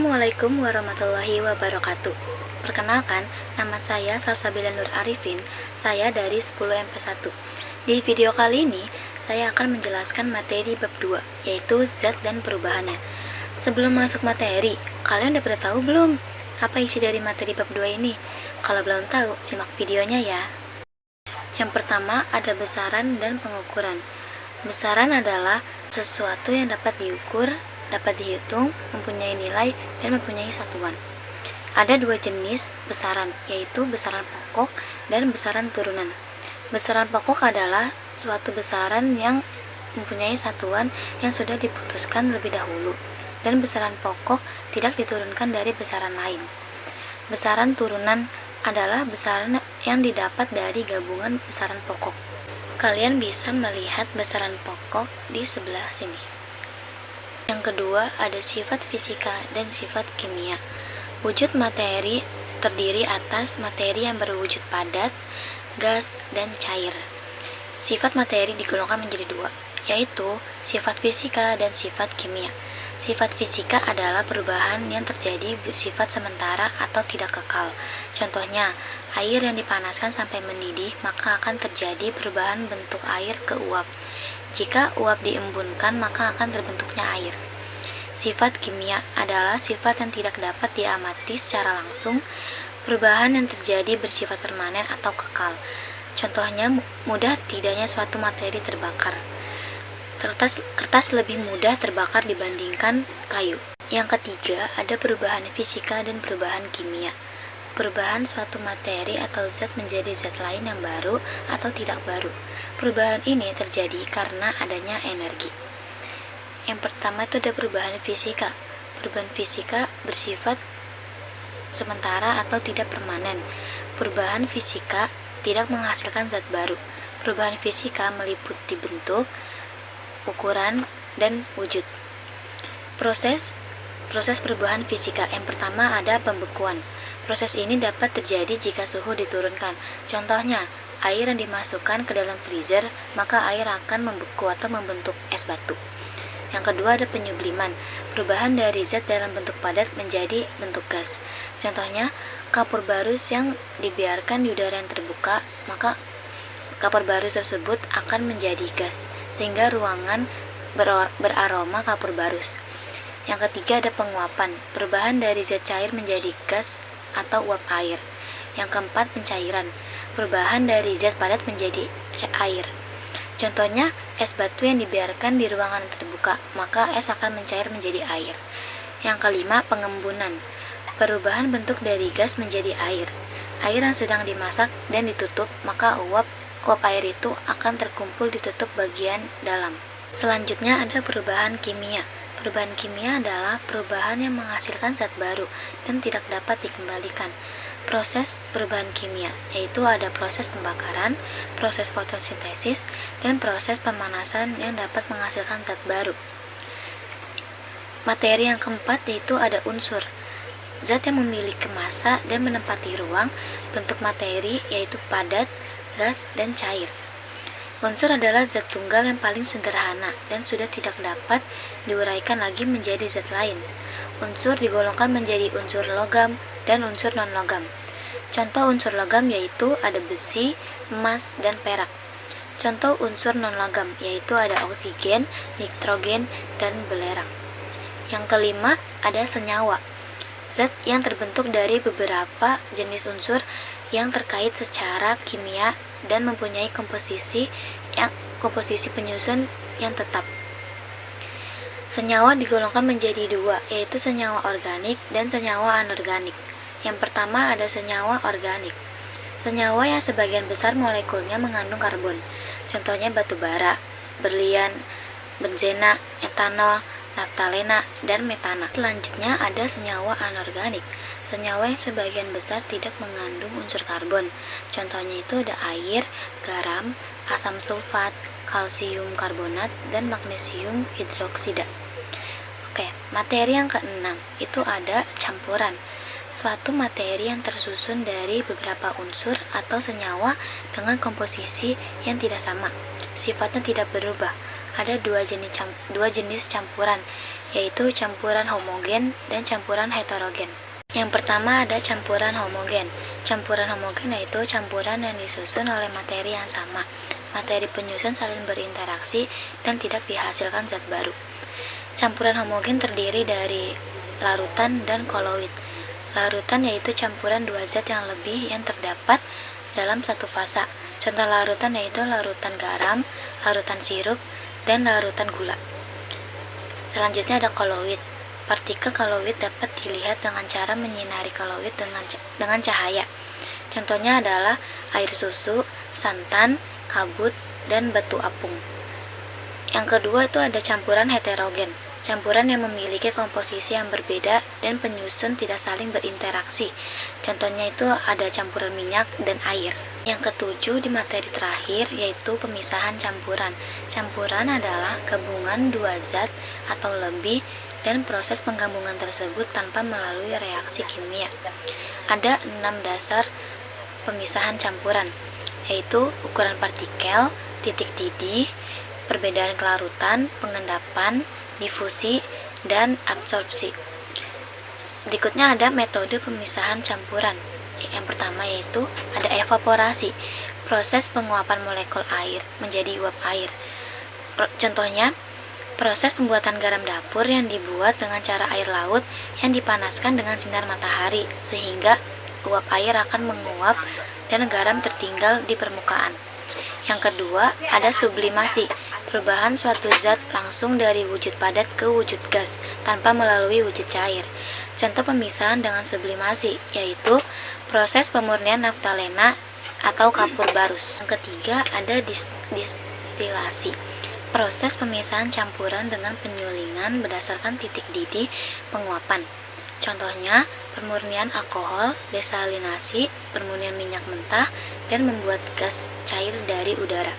Assalamualaikum warahmatullahi wabarakatuh. Perkenalkan, nama saya Salsabila Nur Arifin. Saya dari 10MP1. Di video kali ini, saya akan menjelaskan materi bab 2, yaitu zat dan perubahannya. Sebelum masuk materi, kalian udah pada tahu belum apa isi dari materi bab 2 ini? Kalau belum tahu, simak videonya ya. Yang pertama, ada besaran dan pengukuran. Besaran adalah sesuatu yang dapat diukur, dapat dihitung, mempunyai nilai, dan mempunyai satuan. Ada dua jenis besaran, yaitu besaran pokok dan besaran turunan. Besaran pokok adalah suatu besaran yang mempunyai satuan yang sudah diputuskan lebih dahulu, dan besaran pokok tidak diturunkan dari besaran lain. Besaran turunan adalah besaran yang didapat dari gabungan besaran pokok. Kalian bisa melihat besaran pokok di sebelah sini. Yang kedua, ada sifat fisika dan sifat kimia. Wujud materi terdiri atas materi yang berwujud padat, gas, dan cair. Sifat materi digolongkan menjadi dua, yaitu sifat fisika dan sifat kimia. Sifat fisika adalah perubahan yang terjadi bersifat sementara atau tidak kekal. Contohnya, air yang dipanaskan sampai mendidih, maka akan terjadi perubahan bentuk air ke uap. Jika uap diembunkan, maka akan terbentuknya air. Sifat kimia adalah sifat yang tidak dapat diamati secara langsung, perubahan yang terjadi bersifat permanen atau kekal. Contohnya, mudah tidaknya suatu materi terbakar. Kertas lebih mudah terbakar dibandingkan kayu. Yang ketiga, ada perubahan fisika dan perubahan kimia. Perubahan suatu materi atau zat menjadi zat lain yang baru atau tidak baru. Perubahan ini terjadi karena adanya energi. Yang pertama itu ada perubahan fisika. Perubahan fisika bersifat sementara atau tidak permanen. Perubahan fisika tidak menghasilkan zat baru. Perubahan fisika meliputi bentuk, ukuran, dan wujud. Proses perubahan fisika yang pertama ada pembekuan. Proses ini dapat terjadi jika suhu diturunkan. Contohnya, air yang dimasukkan ke dalam freezer, maka air akan membeku atau membentuk es batu. Yang kedua ada penyubliman. Perubahan dari zat dalam bentuk padat menjadi bentuk gas. Contohnya, kapur barus yang dibiarkan di udara yang terbuka, maka kapur barus tersebut akan menjadi gas, sehingga ruangan beraroma kapur barus. Yang ketiga ada penguapan. Perubahan dari zat cair menjadi gas atau uap air. Yang keempat pencairan. Perubahan dari zat padat menjadi air. Contohnya, es batu yang dibiarkan di ruangan terbuka, maka es akan mencair menjadi air. Yang kelima, pengembunan. Perubahan bentuk dari gas menjadi air. Air yang sedang dimasak dan ditutup, maka uap air itu akan terkumpul ditutup bagian dalam. Selanjutnya ada perubahan kimia. Perubahan kimia adalah perubahan yang menghasilkan zat baru dan tidak dapat dikembalikan. Proses perubahan kimia, yaitu ada proses pembakaran, proses fotosintesis, dan proses pemanasan yang dapat menghasilkan zat baru. Materi yang keempat yaitu ada unsur. Zat yang memiliki massa dan menempati ruang, bentuk materi yaitu padat, gas, dan cair. Unsur adalah zat tunggal yang paling sederhana dan sudah tidak dapat diuraikan lagi menjadi zat lain. Unsur digolongkan menjadi unsur logam dan unsur non-logam. Contoh unsur logam yaitu ada besi, emas, dan perak. Contoh unsur non-logam yaitu ada oksigen, nitrogen, dan belerang. Yang kelima ada senyawa. Zat yang terbentuk dari beberapa jenis unsur yang terkait secara kimia dan mempunyai komposisi penyusun yang tetap. Senyawa digolongkan menjadi dua, yaitu senyawa organik dan senyawa anorganik. Yang pertama ada senyawa organik. Senyawa yang sebagian besar molekulnya mengandung karbon. Contohnya batu bara, berlian, benzena, etanol, naftalena, dan metana. Selanjutnya ada senyawa anorganik. Senyawa yang sebagian besar tidak mengandung unsur karbon. Contohnya itu ada air, garam, asam sulfat, kalsium karbonat, dan magnesium hidroksida. Oke, materi yang keenam itu ada campuran. Suatu materi yang tersusun dari beberapa unsur atau senyawa dengan komposisi yang tidak sama. Sifatnya tidak berubah. ada dua jenis campuran, yaitu campuran homogen dan campuran heterogen. Yang pertama ada campuran homogen. Campuran homogen yaitu campuran yang disusun oleh materi yang sama. Materi penyusun saling berinteraksi dan tidak dihasilkan zat baru. Campuran homogen terdiri dari larutan dan koloid. Larutan yaitu campuran dua zat yang lebih yang terdapat dalam satu fasa. Contoh larutan yaitu larutan garam, larutan sirup, dan larutan gula. Selanjutnya ada koloid. Partikel koloid dapat dilihat dengan cara menyinari koloid dengan cahaya. Contohnya adalah air susu, santan, kabut, dan batu apung. Yang kedua itu ada campuran heterogen. Campuran yang memiliki komposisi yang berbeda dan penyusun tidak saling berinteraksi. Contohnya itu ada campuran minyak dan air. Yang ketujuh di materi terakhir yaitu pemisahan campuran. Campuran adalah gabungan dua zat atau lebih dan proses penggabungan tersebut tanpa melalui reaksi kimia. Ada 6 dasar pemisahan campuran, yaitu ukuran partikel, titik didih, perbedaan kelarutan, pengendapan, difusi, dan absorpsi. Berikutnya ada metode pemisahan campuran. Yang pertama yaitu ada evaporasi, proses penguapan molekul air menjadi uap air. Contohnya, proses pembuatan garam dapur yang dibuat dengan cara air laut yang dipanaskan dengan sinar matahari sehingga uap air akan menguap dan garam tertinggal di permukaan. Yang kedua, ada sublimasi, perubahan suatu zat langsung dari wujud padat ke wujud gas tanpa melalui wujud cair. Contoh pemisahan dengan sublimasi yaitu proses pemurnian naftalena atau kapur barus. Yang ketiga, ada distilasi, proses pemisahan campuran dengan penyulingan berdasarkan titik didih penguapan. Contohnya, pemurnian alkohol, desalinasi, pemurnian minyak mentah, dan membuat gas cair dari udara.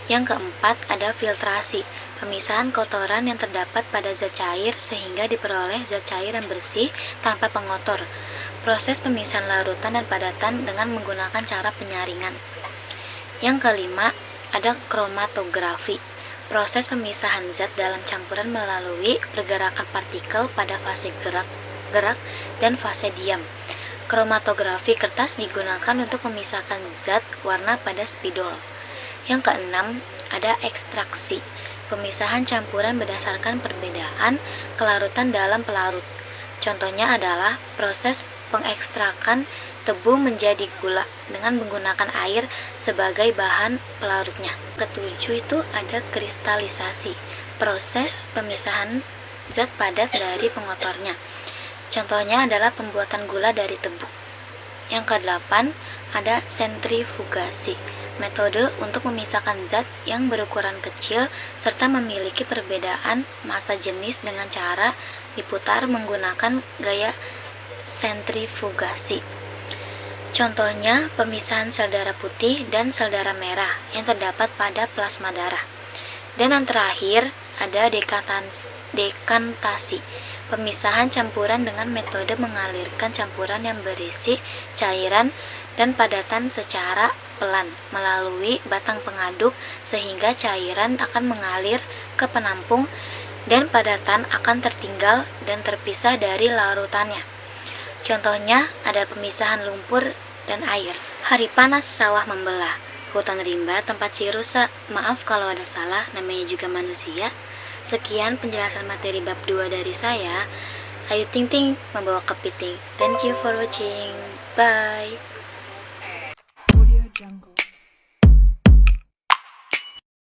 Yang keempat, ada filtrasi, pemisahan kotoran yang terdapat pada zat cair sehingga diperoleh zat cair yang bersih tanpa pengotor. Proses pemisahan larutan dan padatan dengan menggunakan cara penyaringan. Yang kelima, ada kromatografi, proses pemisahan zat dalam campuran melalui pergerakan partikel pada fase gerak dan fase diam. Kromatografi kertas digunakan untuk memisahkan zat warna pada spidol. Yang keenam, ada ekstraksi, pemisahan campuran berdasarkan perbedaan kelarutan dalam pelarut. Contohnya adalah proses pengekstrakan tebu menjadi gula dengan menggunakan air sebagai bahan pelarutnya. Ketujuh itu ada kristalisasi, proses pemisahan zat padat dari pengotornya. Contohnya adalah pembuatan gula dari tebu. Yang kedelapan, ada sentrifugasi, metode untuk memisahkan zat yang berukuran kecil serta memiliki perbedaan massa jenis dengan cara diputar menggunakan gaya sentrifugasi. Contohnya pemisahan sel darah putih dan sel darah merah yang terdapat pada plasma darah. Dan yang terakhir ada dekantasi, pemisahan campuran dengan metode mengalirkan campuran yang berisi cairan dan padatan secara pelan melalui batang pengaduk sehingga cairan akan mengalir ke penampung dan padatan akan tertinggal dan terpisah dari larutannya. Contohnya ada pemisahan lumpur dan air. Hari panas sawah membelah, hutan rimba tempat cirusa. Maaf kalau ada salah, namanya juga manusia. Sekian penjelasan materi bab 2 dari saya. Ayu Ting Ting membawa kepiting. Thank you for watching. Bye. Audio Jungle.